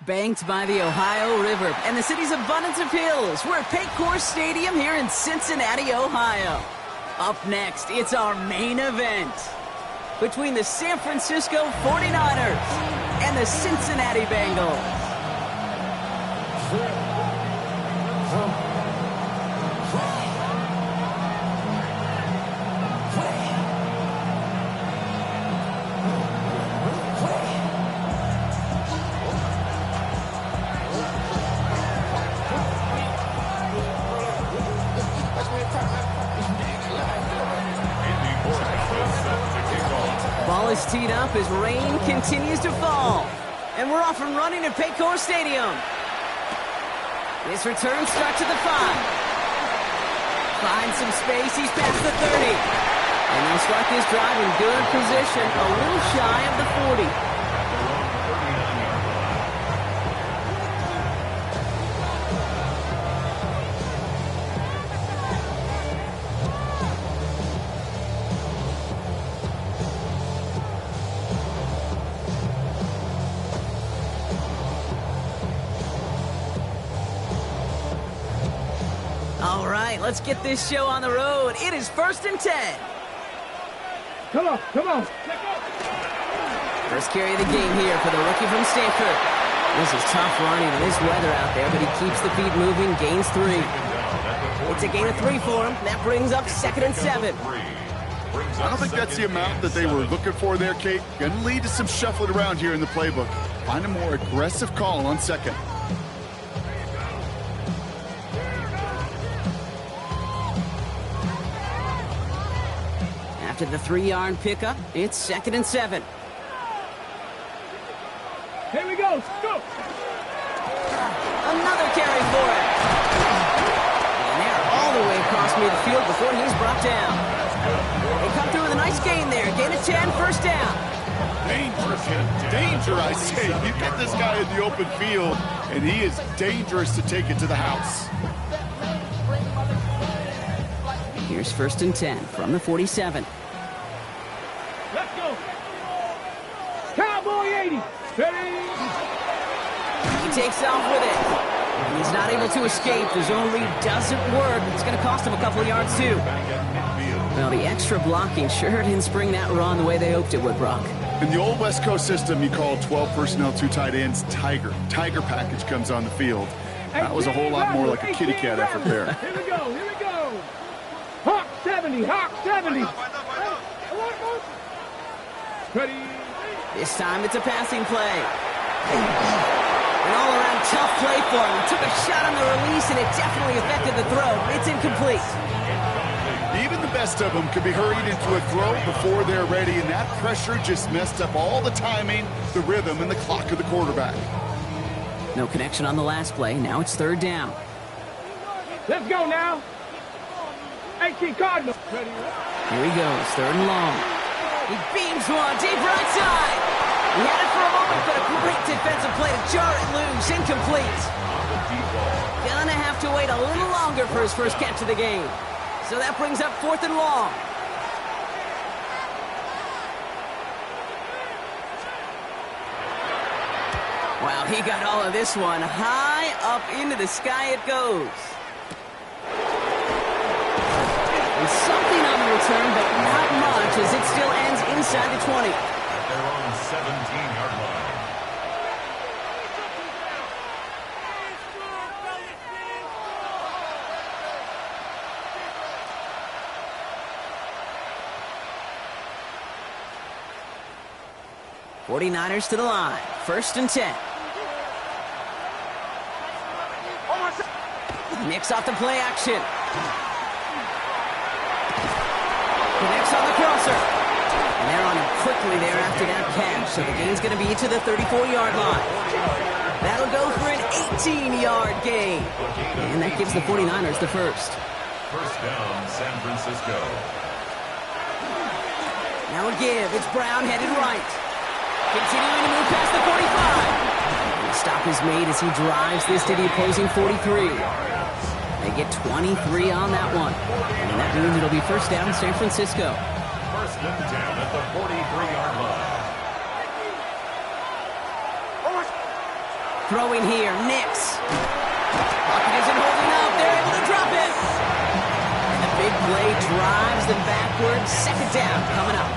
Banked by the Ohio River and the city's abundance of hills, we're at Paycor Stadium here in Cincinnati, Ohio. Up next, it's our main event between the San Francisco 49ers and the Cincinnati Bengals. Ball is teed up as rain continues to fall. And we're off and running at Paycor Stadium. This return starts at the 5. Finds some space, he's past the 30. And they'll start this drive in good position, a little shy of the 40. All right, let's get this show on the road. It is 1st and 10. Come on, come on. First carry of the game here for the rookie from Stanford. This is tough running in this weather out there, but he keeps the feet moving, gains 3. It's a gain of 3 for him. That brings up 2nd and 7. I don't think that's the amount that they were looking for there, Kate. Going to lead to some shuffling around here in the playbook. Find a more aggressive call on 2nd. After the 3-yard pickup, it's 2nd and 7. Here we go. Go. Another carry for it. And they're all the way across midfield before he's brought down. They come through with a nice gain there. Gain of 10, 1st down. Danger, I say. You get this guy in the open field, and he is dangerous to take it to the house. Here's 1st and 10 from the 47. Let's go. Cowboy 80. Ready. He takes off with it. And he's not able to escape. The zone read doesn't work. It's going to cost him a couple of yards, too. Well, the extra blocking sure didn't spring that run the way they hoped it would, Brock. In the old West Coast system, you call 12 personnel, 2 tight ends, Tiger. Tiger package comes on the field. That was a whole lot more like a kitty cat effort there. Here we go. Here we go. Hawk 70. Hawk 70. Ready. This time it's a passing play. An all-around tough play for him. He took a shot on the release, and it definitely affected the throw. It's incomplete. Even the best of them could be hurried into a throw before they're ready, and that pressure just messed up all the timing, the rhythm, and the clock of the quarterback. No connection on the last play. Now it's 3rd down. Let's go now. 18 Cardinals. Ready. Here he goes, 3rd and long. He beams one deep right side. He had it for a moment, but a great defensive play to jar it loose. Incomplete. Gonna have to wait a little longer for his first catch of the game. So that brings up 4th and long. Wow, he got all of this one. High up into the sky it goes. And something on the return, but not much, as it still ends inside the 20. They're on 17-yard line. '49ers to the line. 1st and 10. Nix off the play action. Connects on the crosser. And they're on him quickly there after that catch. So the gain's going to be to the 34-yard line. That'll go for an 18-yard gain. And that gives the 49ers the first. 1st down, San Francisco. Now a give. It's Brown headed right. Continuing to move past the 45. Stop is made as he drives this to the opposing 43. They get 23 on that one. And that means it'll be first down San Francisco. First and 10 at the 43-yard line. Throwing here, Nix. Pocket isn't holding up. They're able to drop it. And the big play drives them backwards. Second down coming up.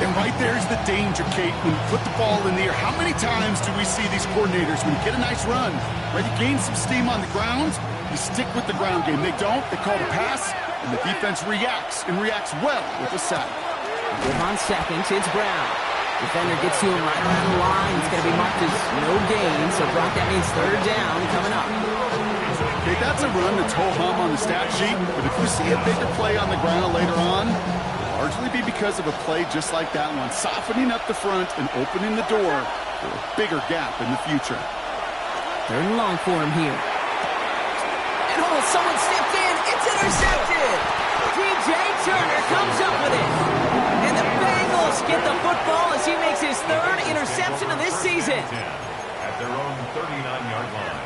And right there's the danger, Kate. When you put the ball in the air, how many times do we see these coordinators, when you get a nice run, ready to gain some steam on the ground, you stick with the ground game. They don't. They call the pass, and the defense reacts, and reacts well with a sack. Give on seconds, it's Brown. Defender gets to him right around the line. It's going to be marked as no gain, so Brock, that means third down coming up. Okay, that's a run that's ho-hum on the stat sheet, but if you see a bigger play on the ground later on, it'll largely be because of a play just like that one, softening up the front and opening the door for a bigger gap in the future. Third and long for him here. And oh, someone stepped in. It's intercepted. DJ Turner comes up with it. And the Bengals get the football as he makes his third interception of this season. At their own 39-yard line.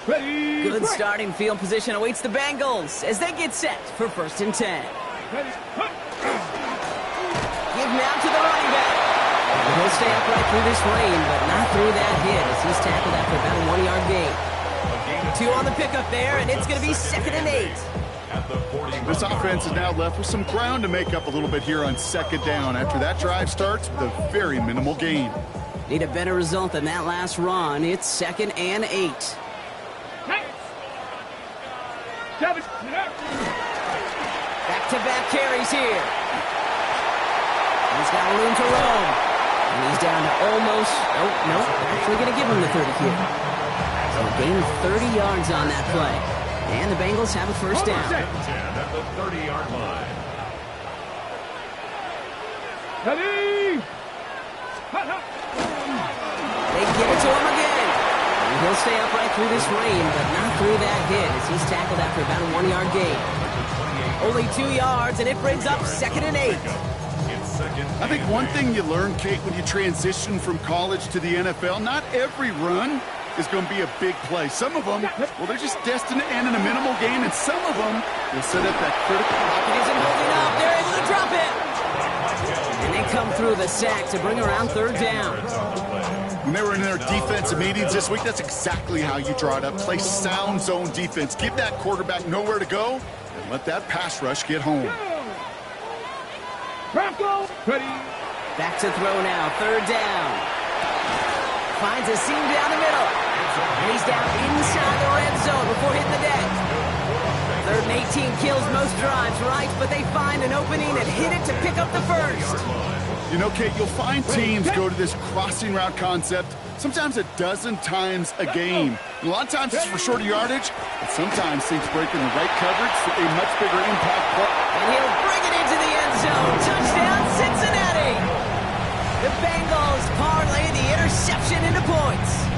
Ready. Good break. starting field position awaits the Bengals as they get set for first and 10. Ready. Hunt. Give now to the running back. And he'll stay upright through this rain, but not through that hit as he's tackled after about a 1-yard gain. 2 on the pickup there, and it's going to be 2nd and 8. At the 41. This offense is now left with some ground to make up a little bit here on second down. After that drive starts, with a very minimal gain. Need a better result than that last run. It's 2nd and 8. Back-to-back carries here. He's got room to roam. And he's down to almost... Oh, no. Actually going to give him the 30 here. So a gain of 30 yards on that play. And the Bengals have a first down. 10 at the 30-yard line. Ready. They give it to him again. And he'll stay upright through this rain, but not through that hit as he's tackled after about a 1-yard gain. Only 2 yards, and it brings up 2nd and 8. I think one thing you learn, Kate, when you transition from college to the NFL, not every run is going to be a big play. Some of them, well, they're just destined to end in a minimal gain, and some of them will set up that critical... Pocket isn't holding up. They're able to drop it. And they come through the sack to bring around third down. When they were in their defensive meetings this week, that's exactly how you draw it up. Play sound zone defense. Give that quarterback nowhere to go, and let that pass rush get home. Bronco. Ready. Back to throw now. Third down. Finds a seam down the middle. And he's down inside the red zone before hitting the deck. 3rd and 18 kills most drives, right? But they find an opening and hit it to pick up the first. You know, Kate, you'll find teams go to this crossing route concept sometimes a dozen times a game. And a lot of times it's for shorter yardage, but sometimes things break in the right coverage for a much bigger impact play. And he'll bring it into the end zone. Touchdown, Cincinnati! The Bengals parlay the interception into points.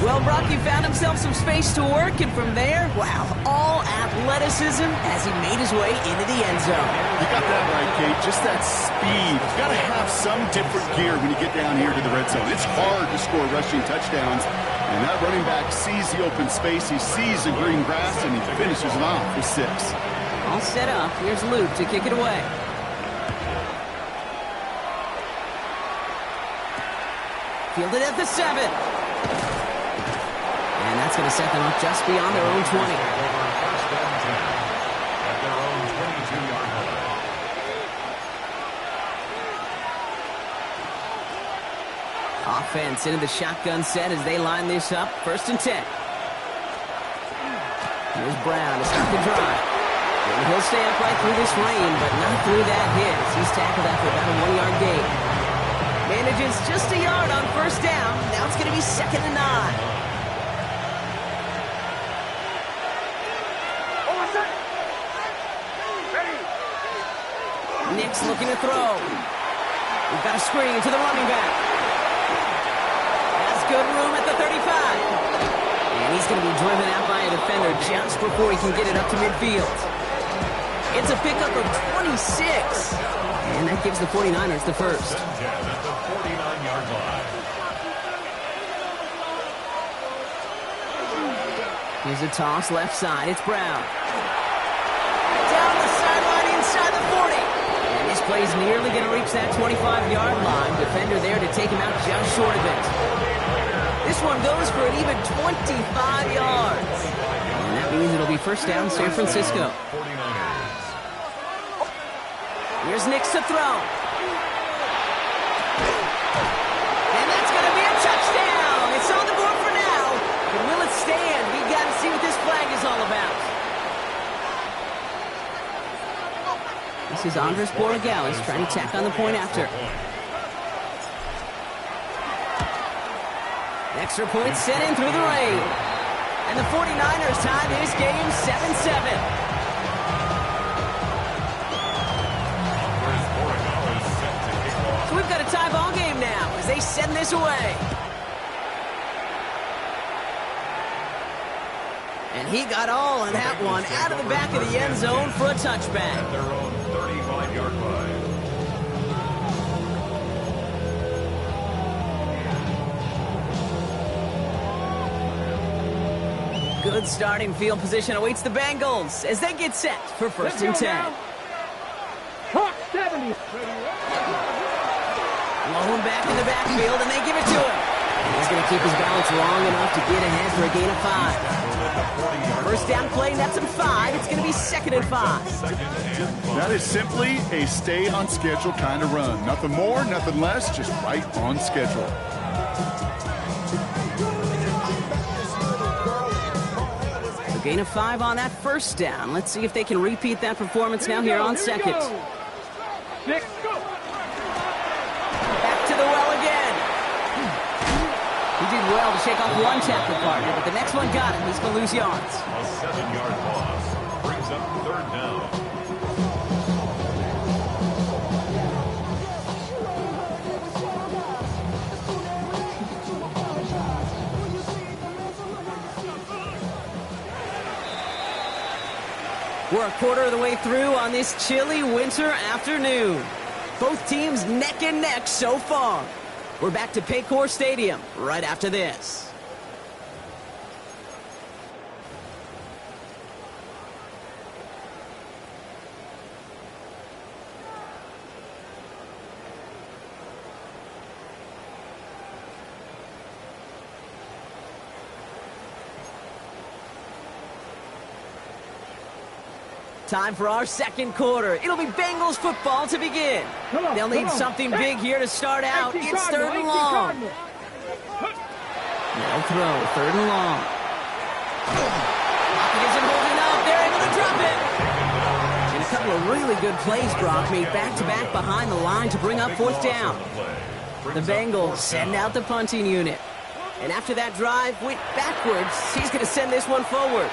Well, Brock, he found himself some space to work, and from there, wow, all athleticism as he made his way into the end zone. You got that right, Kate. Just that speed. You've got to have some different gear when you get down here to the red zone. It's hard to score rushing touchdowns, and that running back sees the open space, he sees the green grass, and he finishes it off with 6. All set up. Here's Luke to kick it away. Fielded at the 7. And that's going to set them up just beyond their own 20. First and 10 at their own 22-yard line. Offense into the shotgun set as they line this up. 1st and 10. Here's Brown to start the drive. And he'll stay upright through this rain, but not through that hit as he's tackled after about a 1-yard gain. Manages just a yard on 1st down. Now it's going to be 2nd and 9. Nix looking to throw. We've got a screen to the running back. Has good room at the 35. And he's going to be driven out by a defender just before he can get it up to midfield. It's a pickup of 26. And that gives the 49ers the first. Second down at the 49-yard line. Here's a toss left side. It's Brown. Down the sideline inside the 40. And this play's nearly going to reach that 25-yard line. Defender there to take him out just short of it. This one goes for an even 25 yards. And that means it'll be first down San Francisco. 49ers. Here's Nix to throw. And that's going to be a touchdown. It's on the board for now. But will it stand? We got to see what this flag is all about. This is Andres Borregales trying to tack on the point after. Extra point sent in through the rain. And the 49ers tie this game 7-7. So we've got a tie ball game now as they send this away. And he got all on that one out of the back of the end zone for a touchback. At their own 35-yard line. Good starting field position awaits the Bengals as they get set for first and 10. Hawk 70. Low back in the backfield, and they give it to him. He's going to keep his balance long enough to get ahead for a gain of 5. First down play, that's him 5. It's going to be 2nd and 5. That is simply a stay on schedule kind of run. Nothing more, nothing less, just right on schedule. A gain of 5 on that first down. Let's see if they can repeat that performance now here on second. 6, go. Back to the well again. He did well to shake off one tackle partner, but the next one got him. He's going to lose yards. A 7-yard loss brings up 3rd down. We're a quarter of the way through on this chilly winter afternoon. Both teams neck and neck so far. We're back to Paycor Stadium right after this. Time for our second quarter. It'll be Bengals football to begin. They'll need something big here to start out. It's 3rd and long. No throw, 3rd and long. Lockett isn't holding up. They're able to drop it. And a couple of really good plays, Brock, made back-to-back behind the line to bring up 4th down. The Bengals send out the punting unit. And after that drive went backwards, he's going to send this one forward.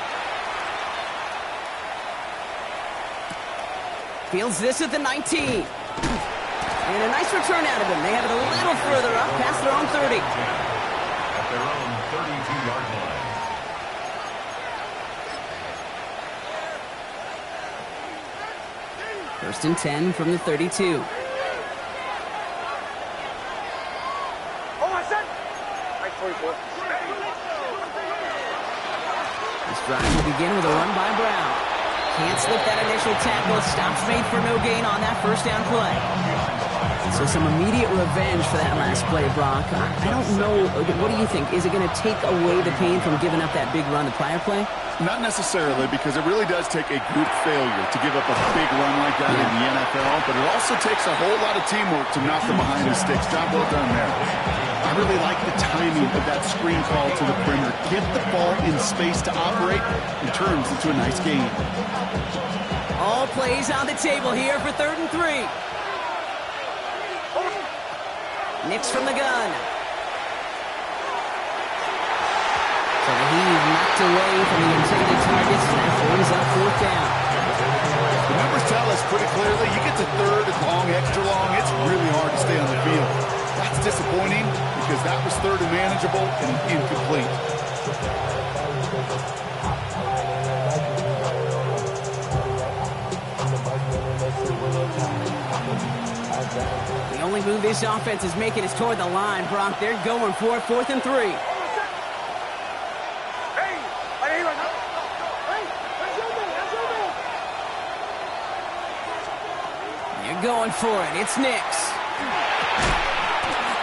Fields this at the 19. And a nice return out of him. They have it a little further up past their own 30. At their own 32-yard line. 1st and 10 from the 32. This drive will begin with a run by Brown. Can't slip that initial tackle. Stops made for no gain on that first down play. So some immediate revenge for that last play, Brock. I don't know. What do you think? Is it going to take away the pain from giving up that big run the prior play? Not necessarily, because it really does take a group failure to give up a big run like that in the NFL, but it also takes a whole lot of teamwork to knock them behind the sticks. Job well done there. I really like the timing of that screen call to the perimeter. Get the ball in space to operate and turns into a nice game. All plays on the table here for 3rd and 3. Nix from the gun. So he's knocked away from the intended targets. That brings up 4th down. The numbers tell us pretty clearly, you get to 3rd and long, extra long, it's really hard to stay on the field. That's disappointing because that was 3rd and manageable and incomplete. only move this offense is making is toward the line, Brock. They're going for it, 4th and 3. They're going for it. It's Nix.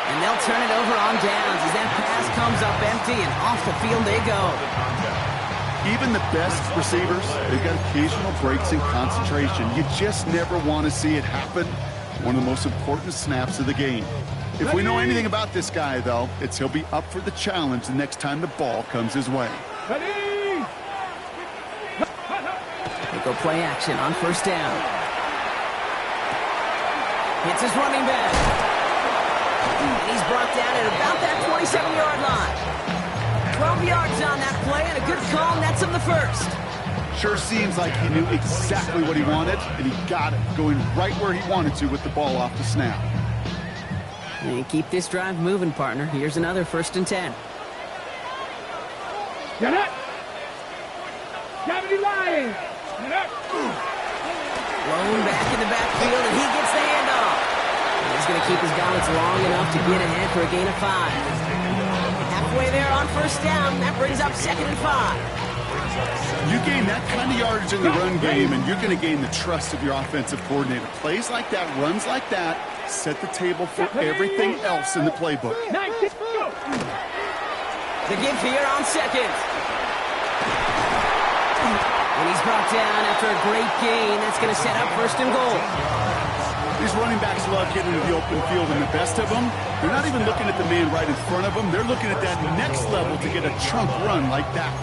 And they'll turn it over on downs as that pass comes up empty, and off the field they go. Even the best receivers, they've got occasional breaks in concentration. You just never want to see it happen. One of the most important snaps of the game. If we know anything about this guy, though, it's he'll be up for the challenge the next time the ball comes his way. They go play action on 1st down. Hits his running back. And he's brought down at about that 27-yard line. 12 yards on that play, and a good call nets him the first. Sure seems like he knew exactly what he wanted, and he got it, going right where he wanted to with the ball off the snap. And keep this drive moving, partner. Here's another 1st and 10. Get it! Cavity line! Get it! Blown back in the backfield, and he gets the handoff. And he's going to keep his balance long enough to get ahead for a gain of 5. Halfway there on 1st down. That brings up 2nd and 5. You gain that kind of yardage in the run game, and you're going to gain the trust of your offensive coordinator. Plays like that, runs like that, set the table for everything else in the playbook. The give here on 2nd. And he's brought down after a great gain. That's going to set up 1st and goal. These running backs love getting into the open field, and the best of them, they're not even looking at the man right in front of them. They're looking at that next level to get a chunk run like that.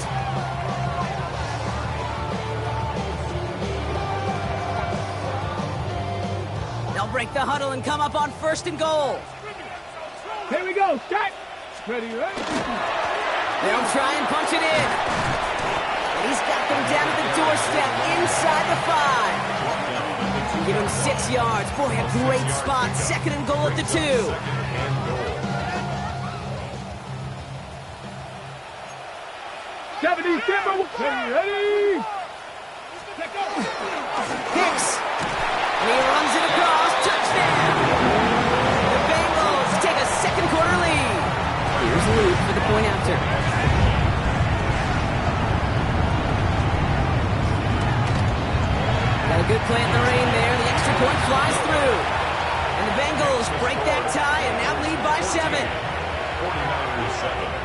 They'll break the huddle and come up on 1st and goal. Here we go. Start. Ready, ready. They'll try and punch it in. And he's got them down at the doorstep inside the 5. Give him 6 yards. Boy, a great spot. 2nd and goal at the 2. Ready? Hicks. And he runs it across. Touchdown. The Bengals take a 2nd quarter lead. Here's Luke for the point after. Got a good play in the rain there. The extra point flies through. And the Bengals break that tie and now lead by 7. 49ers 7.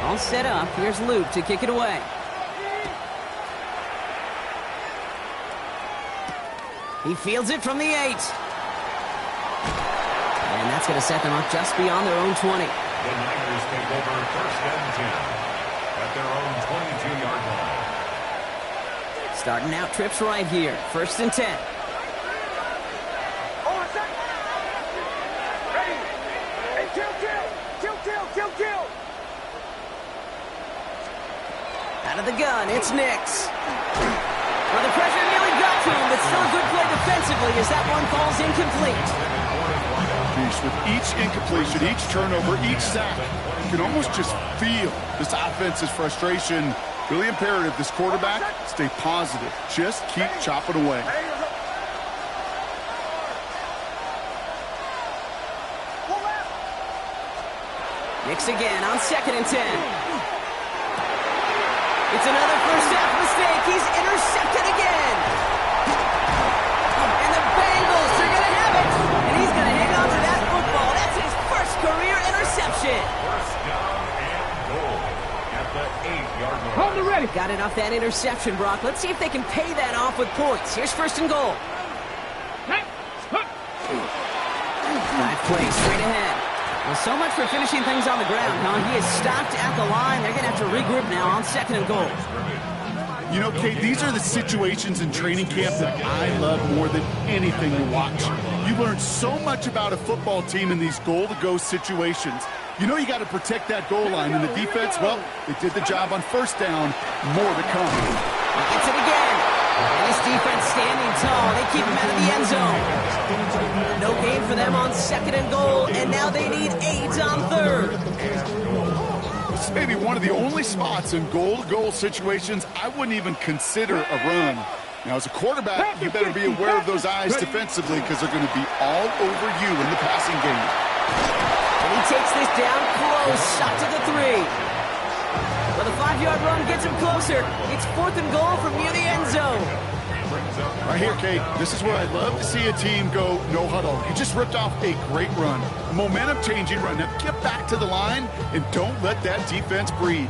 All set up. Here's Luke to kick it away. He fields it from the 8. And that's going to set them up just beyond their own 20. The Niners take over 1st and 10 at their own 22-yard line. Starting out trips right here. 1st and 10. Out of the gun, it's Nix. Well, the pressure nearly got to him, but still a good play defensively as that one falls incomplete. With each incompletion, each turnover, each sack, you can almost just feel this offense's frustration. Really imperative, this quarterback, stay positive. Just keep chopping away. Nix again on 2nd and 10. It's another first half mistake. He's intercepted again. And the Bengals are going to have it. And he's going to hang on to that football. That's his first career interception. 1st down and goal at the 8-yard line. Hold it ready. Got it off that interception, Brock. Let's see if they can pay that off with points. Here's 1st and goal. 5 plays straight ahead. Well, so much for finishing things on the ground, huh? He is stopped at the line. They're going to have to regroup now on 2nd and goal. You know, Kate, these are the situations in training camp that I love more than anything to watch. You learn so much about a football team in these goal-to-go situations. You know you got to protect that goal line, and the defense, well, they did the job on 1st down. More to come. Gets it again. And this defense standing tall. They keep him out of the end zone. No gain for them on 2nd and goal, and now they need 8 on 3rd. This Maybe one of the only spots in goal-to-goal situations I wouldn't even consider a run. Now, as a quarterback, you better be aware of those eyes defensively because they're going to be all over you in the passing game. And he takes this down close, shot to the 3. Well, the 5-yard run gets him closer. It's 4th and goal from near the end zone. Right here, Kate, this is where I'd love to see a team go no huddle. You just ripped off a great run, a momentum-changing run. Now get back to the line and don't let that defense breathe.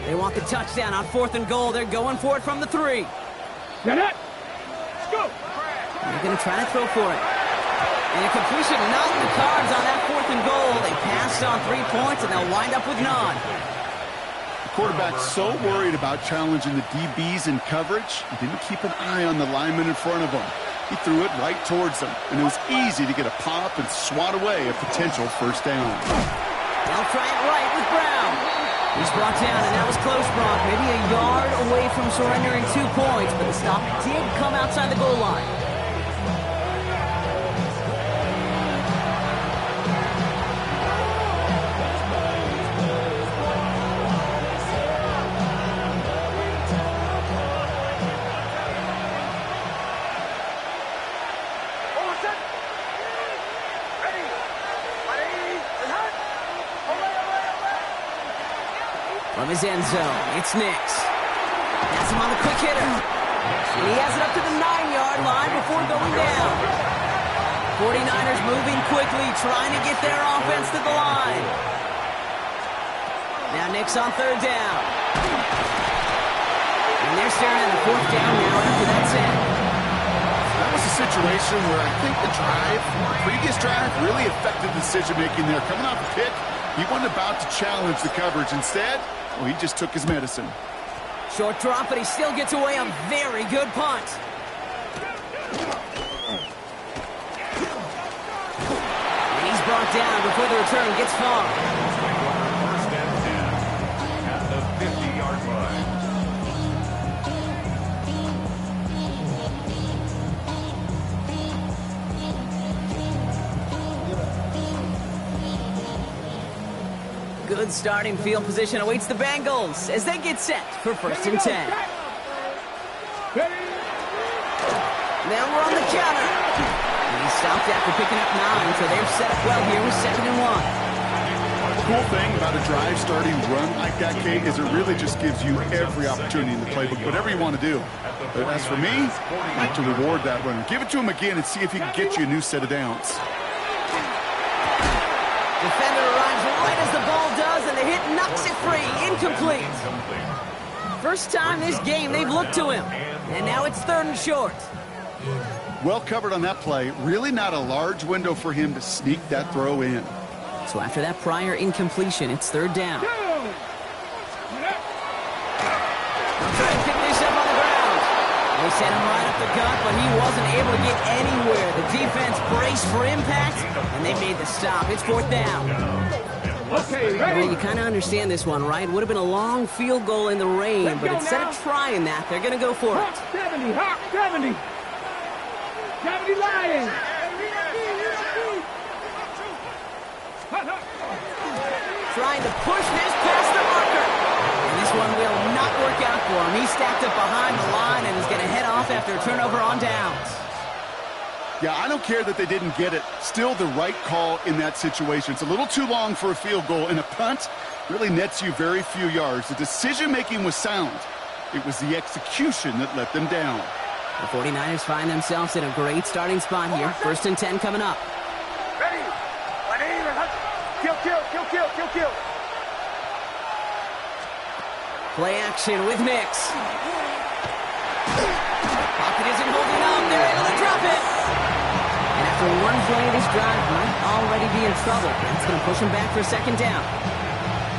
They want the touchdown on 4th and goal. They're going for it from the 3. Get it. Go. They're going to try to throw for it. And a completion not in the cards on that 4th and goal. They passed on 3 points, and they'll wind up with none. Quarterback's so worried about challenging the DBs in coverage, he didn't keep an eye on the lineman in front of him. He threw it right towards them, and it was easy to get a pop and swat away a potential first down. They'll try it right with Brown. He's brought down, and that was close, Brock. Maybe a yard away from surrendering 2 points, but the stop did come outside the goal line. From his end zone, it's Nix. That's him on the quick hitter. And he has it up to the 9-yard line before going down. 49ers moving quickly, trying to get their offense to the line. Now Nix on 3rd down. And they're staring at the 4th down now after that's it. That was a situation where I think the previous drive really affected decision-making there. Coming off the pick, he wasn't about to challenge the coverage. Instead, well, he just took his medicine. Short drop, but he still gets away a very good punt. And he's brought down before the return gets far. First and 10 at the 50-yard line. Good starting field position awaits the Bengals as they get set for 1st and 10. Now we're on the counter. And he stopped after picking up 9, so they're set up well here with 2nd and 1. The cool thing about a drive starting run like that, Kate, is it really just gives you every opportunity in the playbook, whatever you want to do. But as for me, I like to reward that run. Give it to him again and see if he can get you a new set of downs. Defender arrives right as the ball does, and the hit knocks it free. Incomplete. First time this game they've looked to him. And now it's 3rd and short. Well covered on that play. Really not a large window for him to sneak that throw in. So after that prior incompletion, it's 3rd down. They'll try to pick this up on the ground. They sent him right up the gut, but he wasn't able to get anywhere. The defense braced for impact, and they made the stop. It's 4th down. Okay, Well, ready. you kind of understand this one, right? Would have been a long field goal in the rain, but instead of trying that, they're going to go for it. Hawk 70, Hawk 70. 70 Lions. Trying to push this past the marker. And this one will not work out for him. He's stacked up behind the line and is going to head off after a turnover on downs. Yeah, I don't care that they didn't get it. Still the right call in that situation. It's a little too long for a field goal, and a punt really nets you very few yards. The decision-making was sound. It was the execution that let them down. The 49ers find themselves in a great starting spot here. 1st and 10 coming up. Ready. Kill, kill, kill, kill, kill, kill. Play action with Nix. Pocket isn't holding up. They're able to drop it. And after one play, this drive might already be in trouble. That's going to push him back for 2nd down.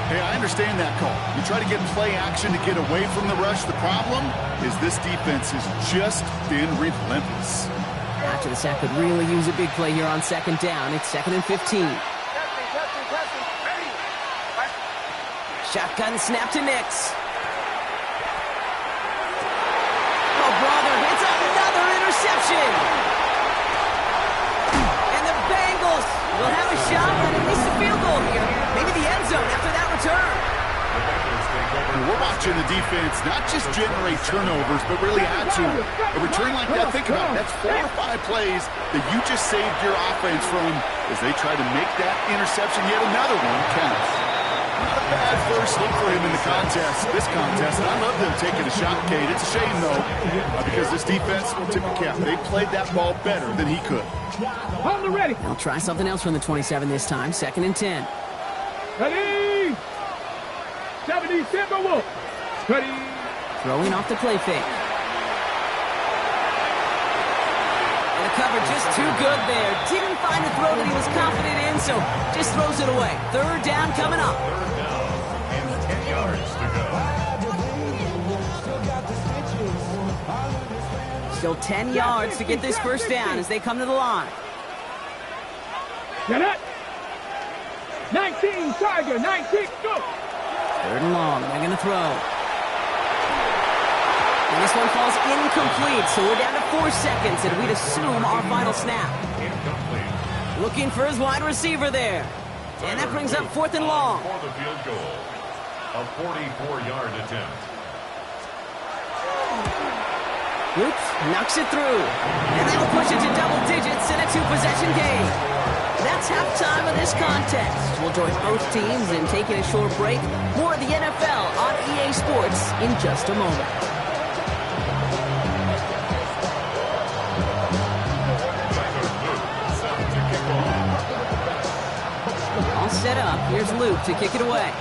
Hey, I understand that call. You try to get play action to get away from the rush. The problem is this defense has just been relentless. After the sack could really use a big play here on 2nd down. It's 2nd and 15. Shotgun snap to Nix. Oh, brother, it's another interception. And the Bengals close. We'll have a shot at least a field goal here. Maybe the end zone after that return. We're watching the defense not just generate turnovers, but really add to it. A return like that, think about it, that's 4 or 5 plays that you just saved your offense from as they try to make that interception. Yet another one counts. Not a bad first look for him in the this contest. And I love them taking a shot, Kate. It's a shame, though, because this defense will tip the cap. They played that ball better than he could. Hold it ready. They'll try something else from the 27 this time. 2nd and 10. Ready. 77 Wolf. Ready. Throwing off the play fake. And the cover just too good there. Didn't find a throw that he was confident in, so just throws it away. 3rd down coming up. 3rd down and 10 yards to go. Still 10 yards to get this first down as they come to the line. Get it. 19, Tiger, 19, go. 3rd and long. They're going to throw. And this one falls incomplete, so we're down to 4 seconds, and we'd assume our final snap. Incomplete. Looking for his wide receiver there. And that brings up 4th and long. For the field goal. A 44-yard attempt. Oops, knocks it through. And that'll push it to double digits in a 2-possession game. That's halftime of this contest. We'll join both teams in taking a short break. More of the NFL on EA Sports in just a moment. All set up. Here's Luke to kick it away.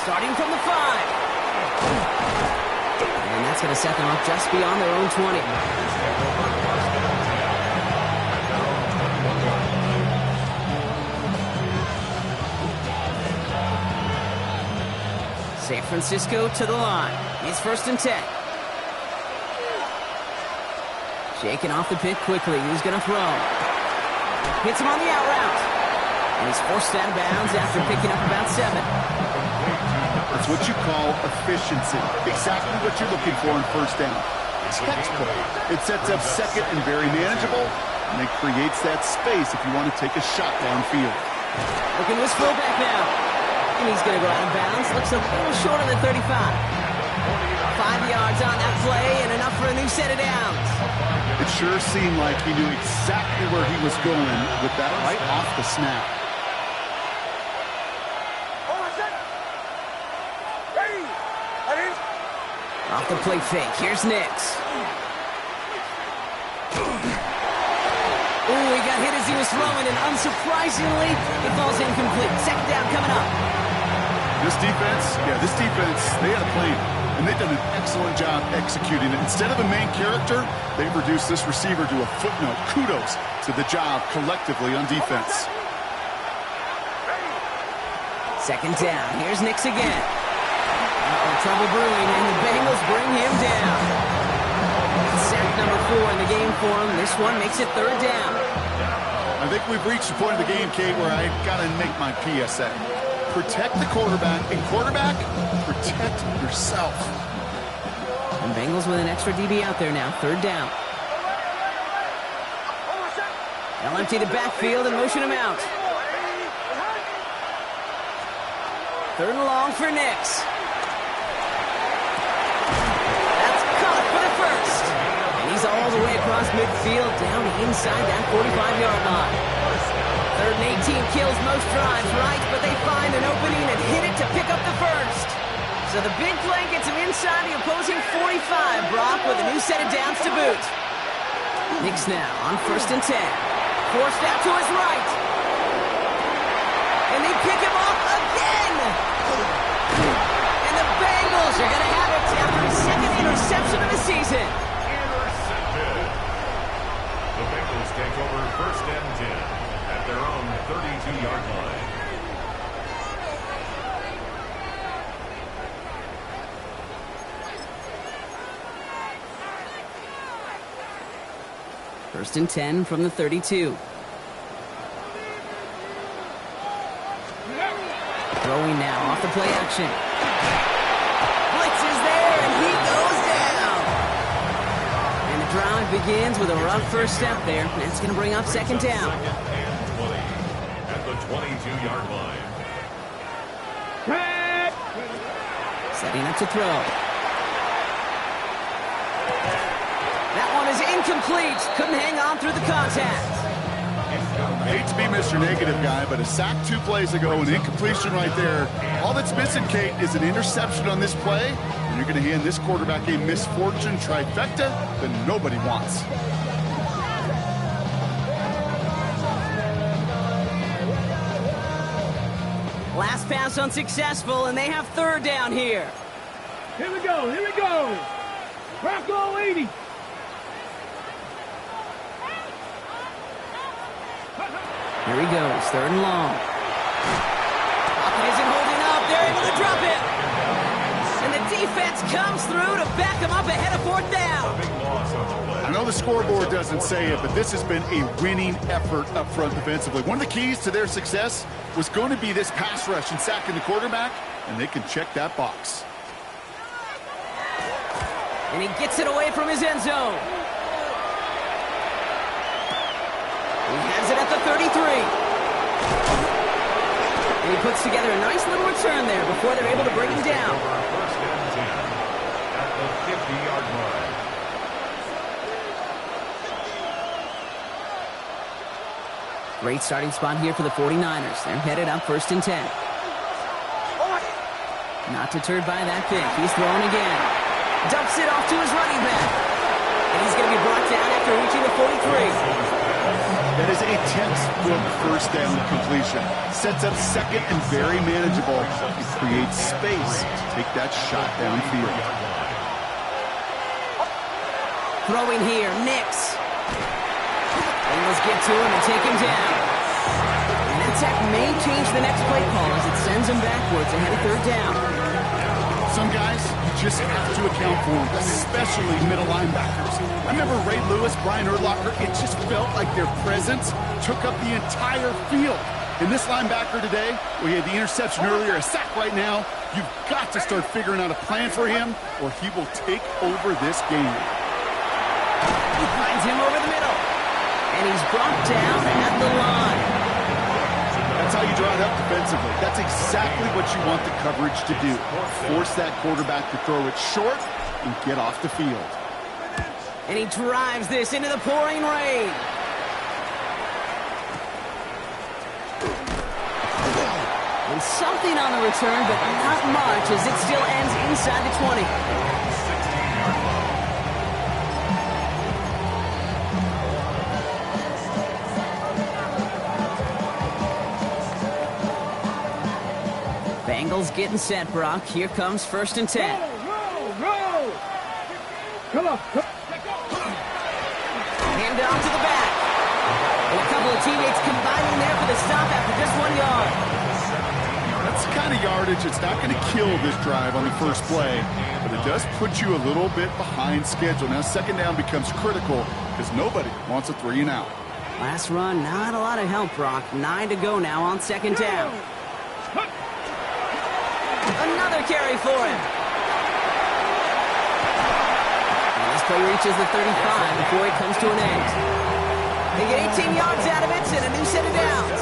Starting from the 5. And that's going to set them up just beyond their own 20. San Francisco to the line. He's 1st and 10. Shaking off the pick quickly. He's going to throw. Hits him on the out route. And he's forced out of bounds after picking up about 7. That's what you call efficiency. Exactly what you're looking for in 1st down. Textbook. It sets up 2nd and very manageable, and it creates that space if you want to take a shot downfield. Looking to his fullback now. And he's going to go out of bounds. Looks a little short of the 35. 5 yards on that play and enough for a new set of downs. It sure seemed like he knew exactly where he was going with that right off the snap. Off the play fake. Here's Nix. Ooh, he got hit as he was throwing, and unsurprisingly, it falls incomplete. 2nd down coming up. This defense, they had a plan, and they've done an excellent job executing it. Instead of a main character, they've reduced this receiver to a footnote. Kudos to the job collectively on defense. 2nd down. Here's Nix again. Trouble brewing, and the Bengals bring him down. Sack number 4 in the game for him. This one makes it 3rd down. I think we've reached the point of the game, Kate, where I've got to make my PSA. Protect the quarterback, and quarterback, protect yourself. And Bengals with an extra DB out there now. 3rd down. They'll empty the backfield and motion him out. 3rd and long for Nix. He's all the way across midfield, down inside that 45-yard line. 3rd and 18 kills most drives, right? But they find an opening and hit it to pick up the 1st. So the big play gets him inside the opposing 45, Brock, with a new set of downs to boot. Nix now on 1st and 10. Forced out to his right. And they pick him off again. And the Bengals are going to have it after his 2nd interception of the season. The Bengals take over 1st and 10 at their own 32-yard line. First and 10 from the 32. Throwing now off the play action. Blitz is there, and he goes down. And the drive begins with a rough first step there. That's going to bring up second down. Second and 20 at the 22-yard line. Setting up to throw. That one is incomplete. Couldn't hang on through the contact. I hate to be Mr. Negative Guy, but a sack 2 plays ago, an incompletion right there. All that's missing, Kate, is an interception on this play. And you're going to hand this quarterback a misfortune trifecta that nobody wants. Last pass unsuccessful, and they have third down here. Here we go, here we go. Bronco 80. Here he goes, third and long. Pocket isn't holding up. They're able to drop it. And the defense comes through to back him up ahead of fourth down. Big loss on the play. I know the scoreboard doesn't say it, but this has been a winning effort up front defensively. One of the keys to their success was going to be this pass rush and sacking the quarterback, and they can check that box. And he gets it away from his end zone. He has it at the 33. And he puts together a nice little return there before they're able to bring him down. First and 10 at the 50-yard line. Great starting spot here for the 49ers. They're headed up first and 10. Not deterred by that pick. He's throwing again. Dumps it off to his running back. And he's going to be brought down after reaching the 43. That is a textbook first down completion. Sets up second and very manageable. It creates space to take that shot downfield. Throwing here, Nix. Bengals get to him and take him down. And that sack may change the next play call as it sends him backwards ahead of third down. Some guys, you just have to account for them, especially middle linebackers. I remember Ray Lewis, Brian Urlacher, it just felt like their presence took up the entire field. And this linebacker today, we had the interception earlier, a sack right now. You've got to start figuring out a plan for him, or he will take over this game. He finds him over the middle. And he's brought down at the line. That's how you draw it up defensively. That's exactly what you want the coverage to do. Force that quarterback to throw it short and get off the field. And he drives this into the pouring rain. And something on the return, but not much as it still ends inside the 20. 16-yard line. Bengals getting set, Brock. Here comes first and 10. Roll. Come on. Hand off to the back. And a couple of teammates combining there for the stop after just 1 yard. That's the kind of yardage that's not going to kill this drive on the first play, but it does put you a little bit behind schedule. Now second down becomes critical because nobody wants a 3 and out. Last run, not a lot of help, Brock. 9 to go now on second down. Another carry for him. And this play reaches the 35 before it comes to an end. They get 18 yards out of it and a new set of downs.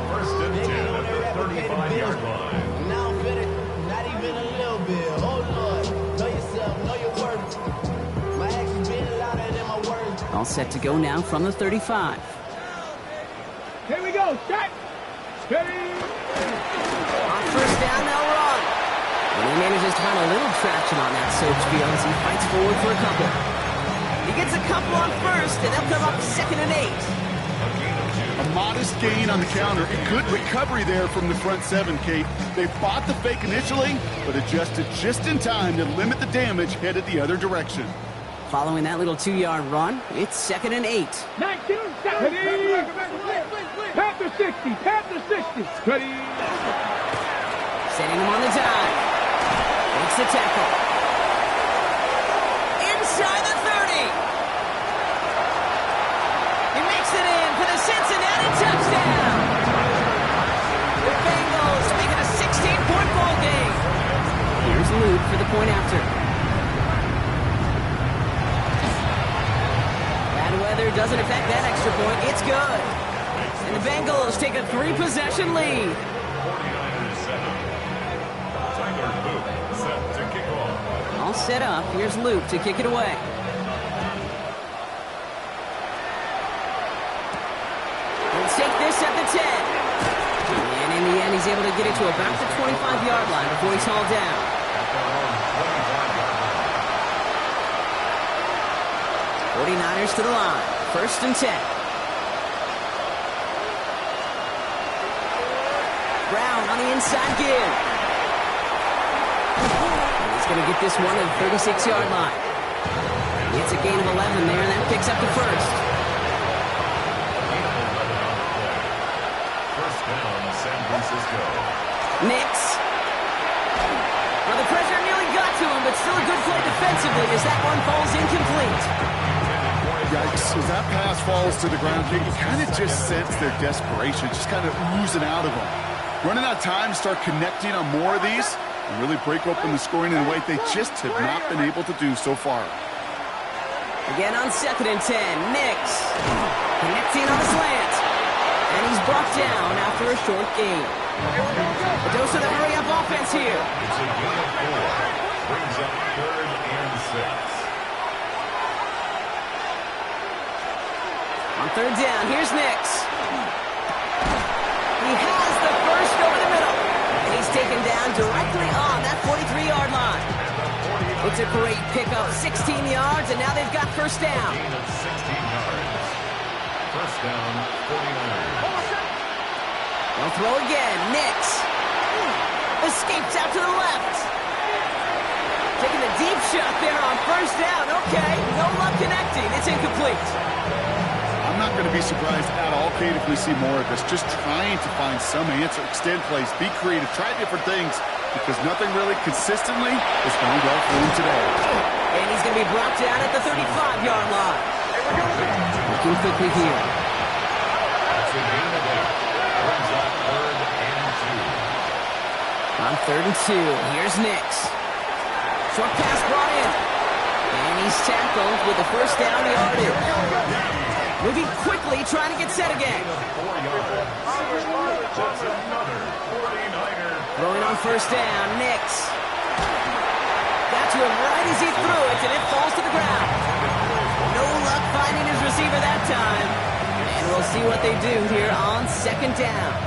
First and 10 at the 35-yard line. Now fit it, not even a little bit. Oh Lord, know yourself, know your worth. My actions being louder than my words. All set to go now from the 35. Here we go. Set. Ready. On first down, they'll run. And he manages to find a little traction on that Soaps field as he fights forward for a couple. He gets a couple on first, and they'll come up second and 8. A modest gain on the counter. A good recovery there from the front seven, Kate. They fought the fake initially, but adjusted just in time to limit the damage headed the other direction. Following that little 2-yard run, it's second and 8. 19. Ready. Panther 60. Panther 60. Ready. Setting him on the dive. Makes the tackle. Inside the 30. He makes it in for the Cincinnati touchdown. The Bengals make it a 16-point ball game. Here's Luke for the point after. weather doesn't affect that extra point. It's good. And the Bengals take a 3-possession lead. 49ers set up. Tyler Luke set to kick off. All set up. Here's Luke to kick it away. He'll take this at the 10. And in the end, he's able to get it to about the 25-yard line before he's hauled down. At their own 25-yard line. 49ers to the line. 1st and 10. Brown on the inside give. And he's going to get this one at the 36-yard line. It's a gain of 11 there, and that picks up the first. First down, San Francisco. Nix. Well, the pressure nearly got to him, but still a good play defensively as that one falls incomplete. Yikes. As that pass falls to the ground, you can kind of just sense their desperation, just kind of oozing out of them. Running out of time to start connecting on more of these and really break open the scoring in a way they just have not been able to do so far. Again on 2nd and 10, Nix. Connecting on a slant. And he's brought down after a short gain. A dose of the hurry-up offense here. It's a gain of 4. Brings up 3rd and 6. On 3rd down, here's Nix. He has the first over the middle. And he's taken down directly on that 43-yard line. It's a great pickup, 16 yards, and now they've got first down. Gain of 16 yards. First down, 49ers. They'll throw again. Nix escapes out to the left. Taking a deep shot there on first down. Okay, no luck connecting. It's incomplete. I'm not going to be surprised at all, Kate, if we see more of this. Just trying to find some answer, extend plays, be creative, try different things, because nothing really consistently is going well for him today. And he's going to be brought down at the 35-yard line. Looking quickly here. That's a gain of 8. Brings up 3rd and 2. On 3rd and 2, here's Nix. Short pass brought in. And he's tackled with the first down yardage. Moving quickly, trying to get set again. 4 yards. That's another 49er. Throwing on first down, Nix. Got to him right as he threw it, and it falls to the ground. No luck finding his receiver that time. And we'll see what they do here on 2nd down.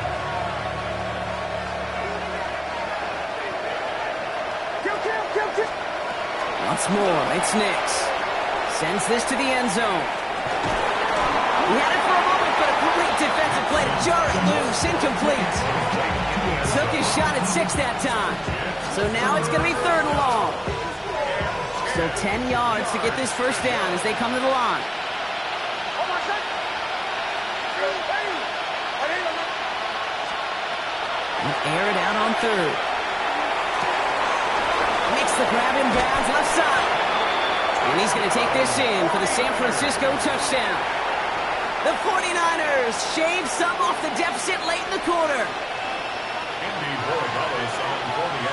Once more, it's Nix. Sends this to the end zone. He had it for a moment, but a complete defensive play to jar it loose, incomplete. Took his shot at 6 that time. So now it's going to be 3rd and long. Still 10 yards to get this first down as they come to the line. And air it out on 3rd. Makes the grab in bounds left side. And he's going to take this in for the San Francisco touchdown. The 49ers shave some off the deficit late in the quarter.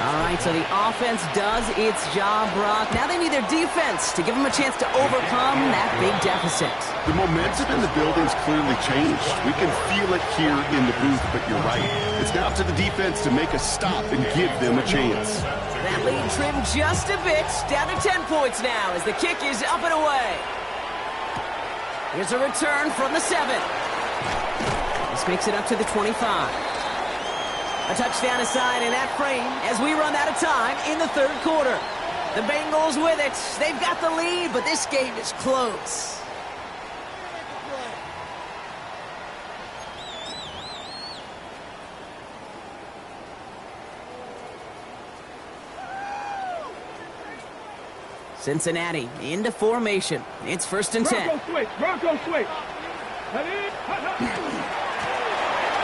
All right, so the offense does its job, Brock. Now they need their defense to give them a chance to overcome that big deficit. The momentum in the building's clearly changed. We can feel it here in the booth, but you're right. It's now up to the defense to make a stop and give them a chance. That lead trimmed just a bit, down to 10 points now as the kick is up and away. Here's a return from the 7. This makes it up to the 25. A touchdown aside in that frame as we run out of time in the 3rd quarter. The Bengals with it. They've got the lead, but this game is close. Cincinnati into formation. It's 1st and 10. Bronco switch.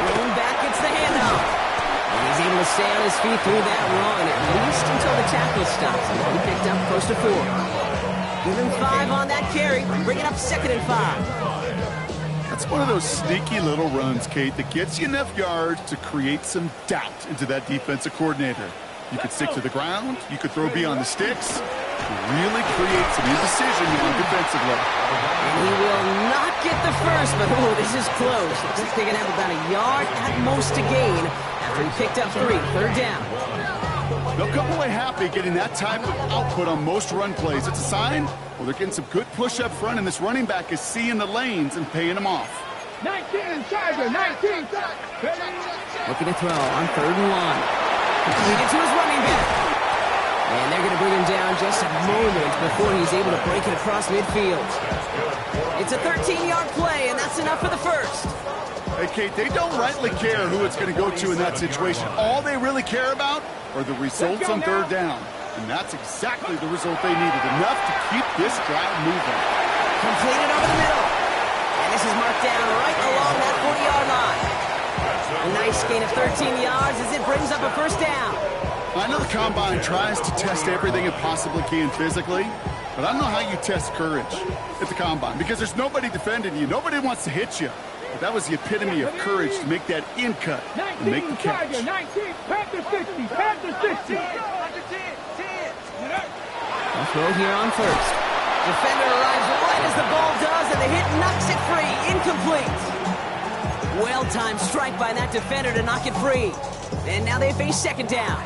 Rolling back, gets the handoff. And he's able to stay on his feet through that run, at least until the tackle stops. And he picked up close to 4. Give him 5 on that carry. Bring it up 2nd and 5. That's one of those sneaky little runs, Kate, that gets you enough yards to create some doubt into that defensive coordinator. You could stick to the ground. You could throw beyond the sticks. Really create some indecision here defensively. And he will not first, but this is close. Looks like they're going to have about a yard at most to gain after he picked up 3. Third down. They'll come away happy getting that type of output on most run plays. It's a sign, well, they're getting some good push up front, and this running back is seeing the lanes and paying them off. 19 Tiger, 19 Tiger. Looking to throw on 3rd and 1. Completed to his running back. And they're going to bring him down just a moment before he's able to break it across midfield. It's a 13-yard play, and that's enough for the first. Hey, Kate, they don't rightly care who it's going to go to in that situation. All they really care about are the results on 3rd down. And that's exactly the result they needed. Enough to keep this drive moving. Completed over the middle. And this is marked down right along that 40-yard line. A nice gain of 13 yards as it brings up a first down. I know the Combine tries to test everything it possibly can physically, but I don't know how you test courage at the Combine because there's nobody defending you. Nobody wants to hit you. But that was the epitome of courage to make that in cut and make the catch. 19, Panther 60, Panther 60. I'll throw here on first. Defender arrives right as the ball does, and the hit knocks it free. Incomplete. Well-timed strike by that defender to knock it free. And now they face 2nd down.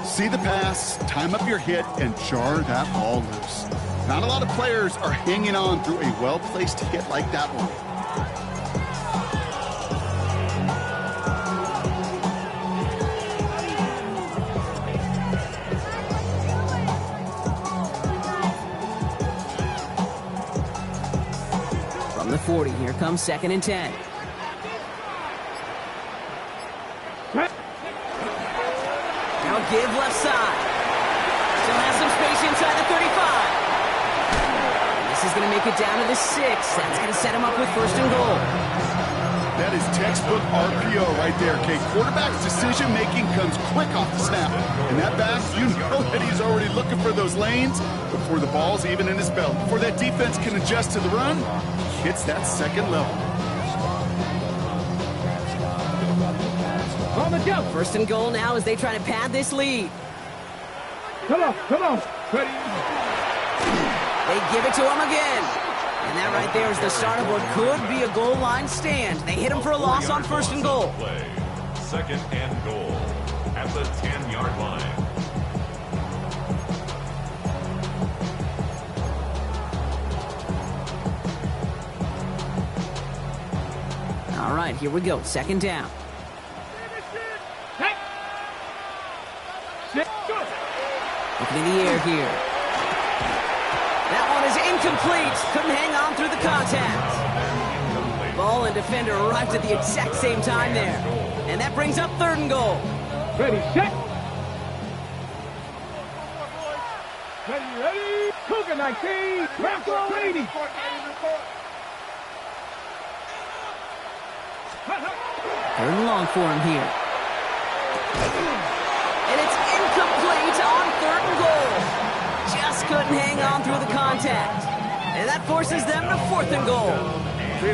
See the pass, time up your hit, and jar that ball loose. Not a lot of players are hanging on through a well-placed hit like that one. From the 40, here comes 2nd and 10. Now give left side. Still has some space inside the 35. This is going to make it down to the 6. That's going to set him up with 1st and goal. That is textbook RPO right there, Kate. Quarterback's decision-making comes quick off the snap. And that back, you know that he's already looking for those lanes before the ball's even in his belt. Before that defense can adjust to the run, he hits that 2nd level. On the jump. 1st and goal now as they try to pad this lead. Come on. Ready. They give it to him again. And that right there is the start of what could be a goal line stand. They hit him for a loss on 1st and goal. 2nd and goal at the 10-yard line. All right, here we go. 2nd down. Looking in the air here. That one is incomplete. Couldn't hang on through the contact. Ball and defender arrived at the exact same time there. And that brings up 3rd and goal. Ready, set. Ready. Cougar 19, Rambo 80. 3rd and long for him here. And it's incomplete on 3rd and goal. Just couldn't hang on through the contact. And that forces them to 4th and goal.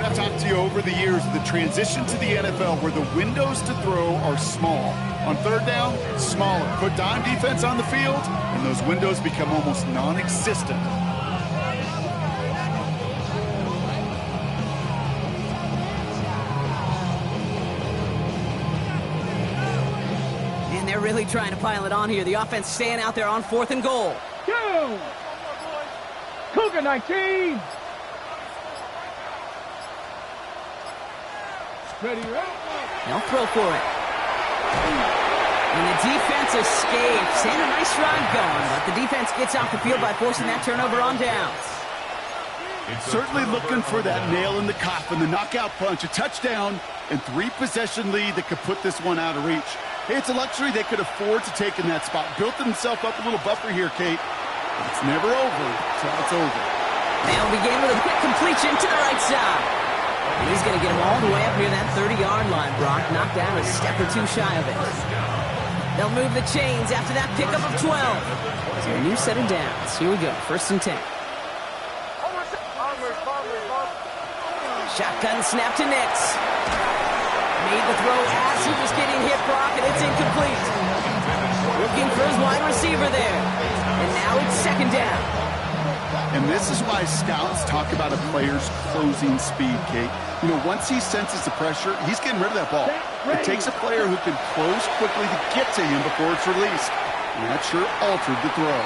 I've talked to you over the years of the transition to the NFL where the windows to throw are small. On 3rd down, smaller. Put dime defense on the field, and those windows become almost non-existent. And they're really trying to pile it on here. The offense staying out there on 4th and goal. Go! Cougar 19. Ready, They'll throw for it. And the defense escapes. And a nice run going, but the defense gets off the field by forcing that turnover on downs. Certainly looking for that nail in the coffin, the knockout punch, a touchdown, and 3-possession lead that could put this one out of reach. Hey, it's a luxury they could afford to take in that spot. Built themselves up a little buffer here, Kate. But it's never over until it's over. They'll begin with a quick completion to the right side. And he's going to get him all the way up near that 30-yard line, Brock. Knocked down a step or two shy of it. They'll move the chains after that pickup of 12. So a new set of downs. Here we go, 1st and 10. Shotgun snap to Nix. Made the throw as he was getting hit, Brock, and it's incomplete. Looking for his wide receiver there. And now it's 2nd down. And this is why scouts talk about a player's closing speed, Kate. You know, once he senses the pressure, he's getting rid of that ball. It takes a player who can close quickly to get to him before it's released. And that sure altered the throw.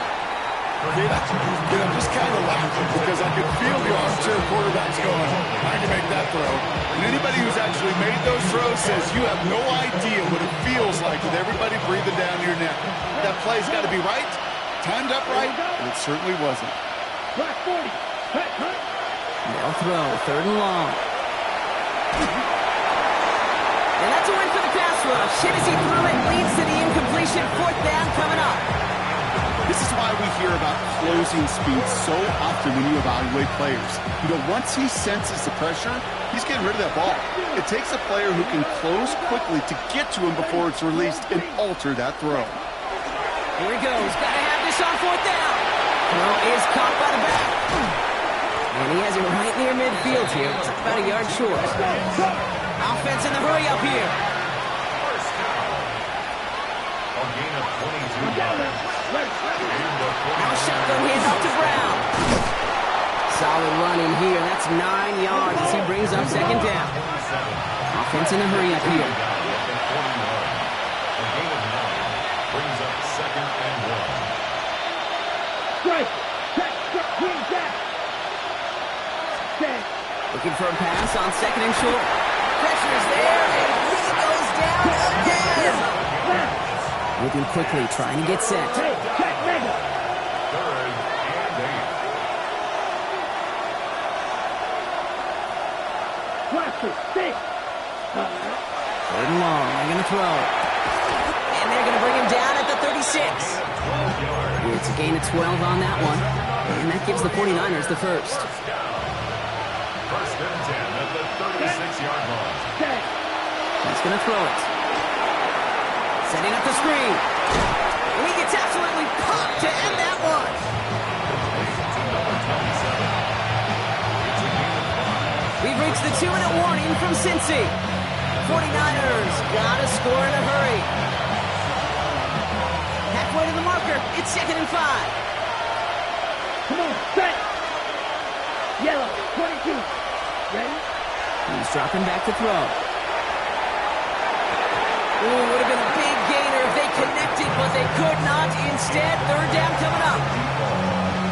I'm just kind of laughing because I can feel the armchair quarterbacks going, I can make that throw. And anybody who's actually made those throws says you have no idea what it feels like with everybody breathing down your neck. That play's got to be right, timed up right, and it certainly wasn't. Black 40. Cut, cut. They'll throw, 3rd and long. And that's a win for the pass rush. Hennessy threw it, leads to the incompletion. 4th down coming up. This is why we hear about closing speed so often when you evaluate players. You know, once he senses the pressure, he's getting rid of that ball. It takes a player who can close quickly to get to him before it's released and alter that throw. Here he goes. Got to have this on 4th down. Throw is caught by the back. And he has it right near midfield here. It's about a yard short. Offense in the hurry up here. First down. A gain of 22 yards. Now shotgun handoff to Brown. Solid running here. That's 9 yards as he brings up 2nd down. Offense in a hurry up here. A gain of 9 brings up 2nd and 1. Strike. Wing back. Set. Looking for a pass on 2nd and short. Pressure is there, and he goes down again. Moving quickly, trying to get set. Hey, check mega. 3rd and 8. Blaster. Stick. 3rd and long. They're going to throw. And they're going to bring him down at the 36. It's a gain of 12 on that one. And that gives the 49ers the first. 1st and 10 at the 36-yard line. Set. He's going to throw it. Setting up the screen. And he gets absolutely popped to end that one. We've reached the 2-minute warning from Cincy. 49ers got to score in a hurry. Halfway to the marker. It's 2nd and 5. Come on, set. Yellow, 22. Ready? He's dropping back to throw. Ooh, would have been a big gainer if they connected, but they could not. Instead, 3rd down coming up.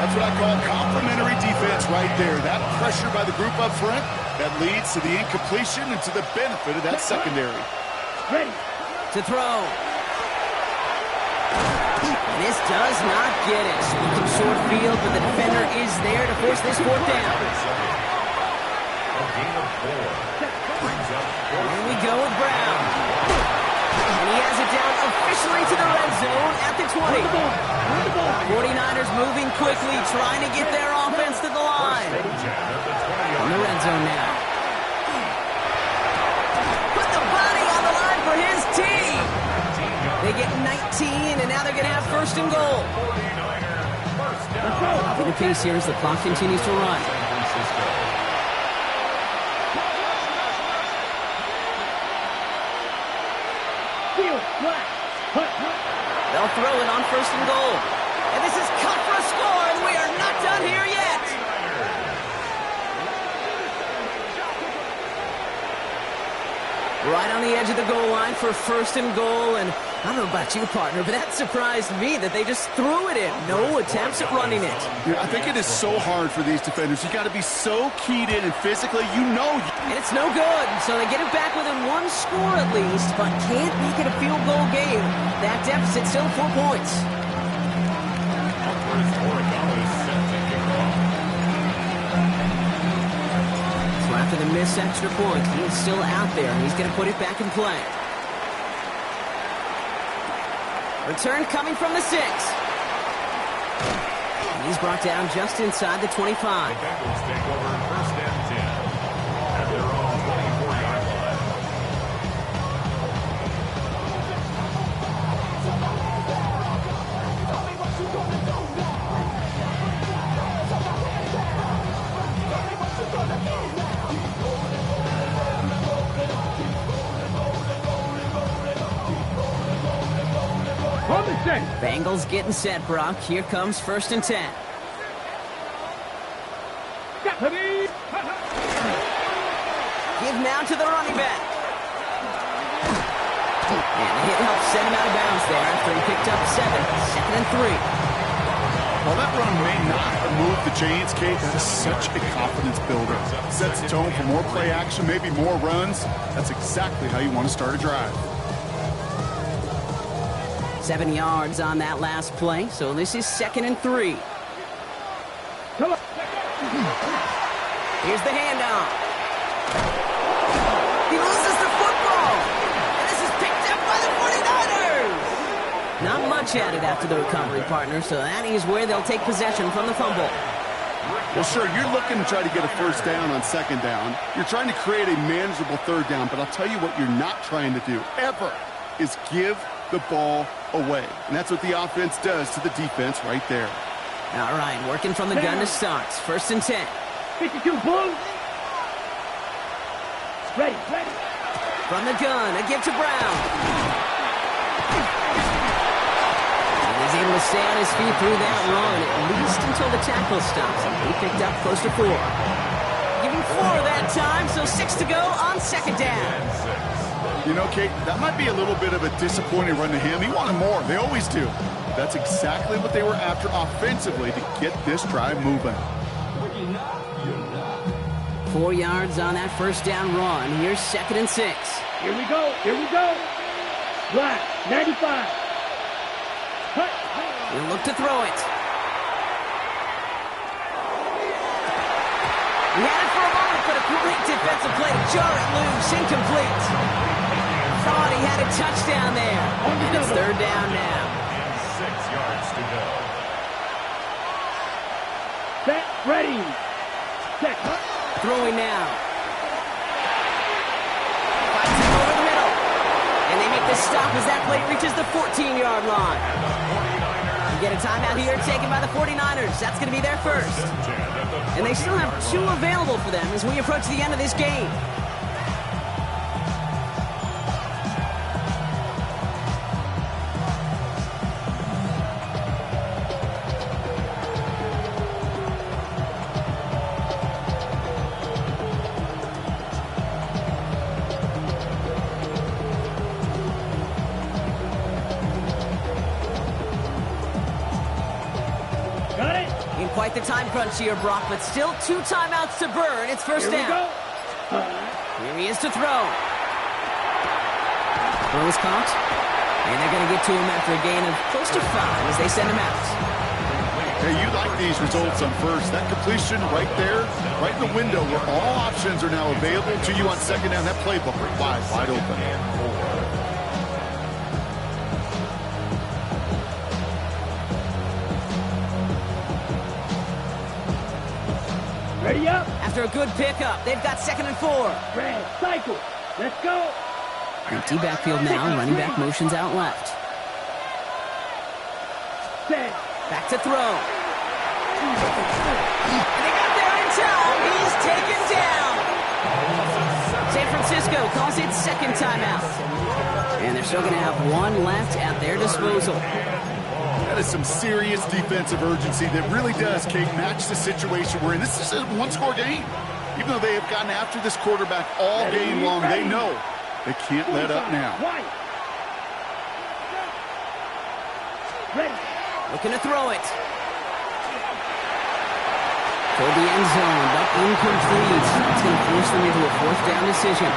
That's what I call complimentary defense right there. That pressure by the group up front, that leads to the incompletion and to the benefit of that secondary. Ready. To throw. And this does not get it. Looking short field, but the defender is there to force this 4th down. A gain of 4 brings up 4th. And we go with Brown. And he has it down officially to the red zone at the 20. 49ers moving quickly, trying to get their offense to the line. In the red zone now. Put the body on the line for his team. They get 19, and now they're going to have 1st and goal. Upping the pace here as the clock continues to run. They'll throw it on 1st and goal. And this is cut for a score, and we are not done here yet. Right on the edge of the goal line for 1st and goal, and I don't know about you, partner, but that surprised me that they just threw it in. No attempts at running it. Yeah, I think it is so hard for these defenders. You got to be so keyed in and physically, you know. And it's no good, so they get it back within 1 score at least, but can't make it a field goal game. That deficit still 4 points. So after the missed extra point, he's still out there, and he's going to put it back in play. Return coming from the 6. And he's brought down just inside the 25. The Bengals take over 1st and 10 at their own 24-yard line. On the set. Bengals getting set, Brock. Here comes 1st and 10. now to the running back. And the hit helped send him out of bounds there after he picked up 7. 2nd and 3. Well, that run may not have moved the chains, Kate. That is such a confidence builder. Sets the tone for more play action, maybe more runs. That's exactly how you want to start a drive. 7 yards on that last play, so this is 2nd and 3. Come on. Here's the handoff. He loses the football. And this is picked up by the 49ers. Not much added after the recovery, partner, so that is where they'll take possession from the fumble. Well, sure, you're looking to try to get a first down on 2nd down. You're trying to create a manageable 3rd down, but I'll tell you what you're not trying to do, ever, is give the ball away. And that's what the offense does to the defense right there. All right, working from the gun to start. 1st and 10. 52 Bulls. Ready. From the gun, a give to Brown. And he's able to stay on his feet through that run, at least until the tackle stops him. He picked up close to 4. Giving 4 that time, so 6 to go on 2nd down. You know, Kate, that might be a little bit of a disappointing run to him. He wanted more. They always do. That's exactly what they were after offensively to get this drive moving. 4 yards on that 1st down run. Here's 2nd and 6. Here we go. Black, 95. Cut. He'll look to throw it. He had it for a moment, but a great defensive play to jar it loose. Incomplete. Thought he had a touchdown there. And it's 3rd down now. 6 yards to go. Set, ready. Set. Throwing now. Fights it over the middle. And they make the stop as that play reaches the 14-yard line. You get a timeout here taken by the 49ers. That's going to be their first. And they still have 2 available for them as we approach the end of this game. Quite the time crunch here, Brock, but still 2 timeouts to burn. It's 1st down. Here he is to throw. Throw is caught. And they're going to get to him after a gain of close to 5 as they send him out. Hey, you like these results on 1st. That completion right there, right in the window where all options are now available to you on 2nd down. That playbook wide open. Ready up. After a good pickup, they've got 2nd and 4. Red, cycle. Let's go. Empty backfield now. Running back motions out left. Set. Back to throw. And they got there in time. He's taken down. San Francisco calls it 2nd timeout. And they're still going to have 1 left at their disposal. That is some serious defensive urgency that really does, Kate, match the situation we're in. This is a 1-score game. Even though they have gotten after this quarterback all game long, they know they can't let up now. Ready. Looking to throw it. Toward the end zone, but incomplete. That's going to force them into a 4th down decision.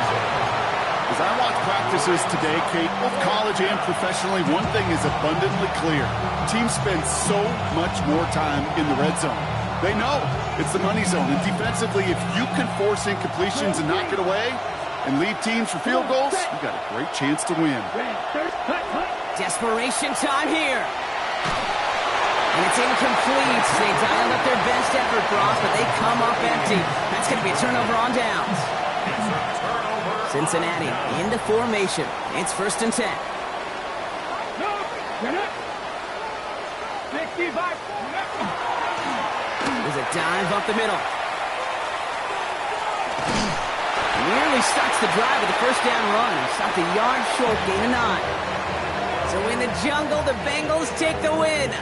As I watch practices today, Kate, both college and professionally, one thing is abundantly clear. Teams spend so much more time in the red zone. They know it's the money zone. And defensively, if you can force incompletions and knock it away and lead teams for field goals, you got a great chance to win. Desperation time here. And it's incomplete. They dialed up their best effort, Brock, but they come up empty. That's going to be a turnover on downs. Cincinnati into formation. It's 1st and 10. There's a dive up the middle. Nearly starts the drive with the 1st down run. Stopped a yard short, gain of 9. So in the jungle, the Bengals take the win.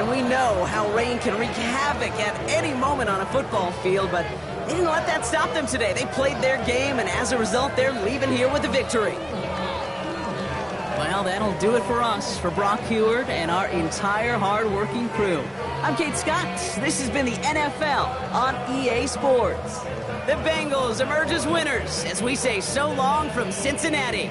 And we know how rain can wreak havoc at any moment on a football field, but they didn't let that stop them today. They played their game, and as a result, they're leaving here with a victory. Well, that'll do it for us, for Brock Huard and our entire hard-working crew. I'm Kate Scott. This has been the NFL on EA Sports. The Bengals emerge as winners as we say so long from Cincinnati.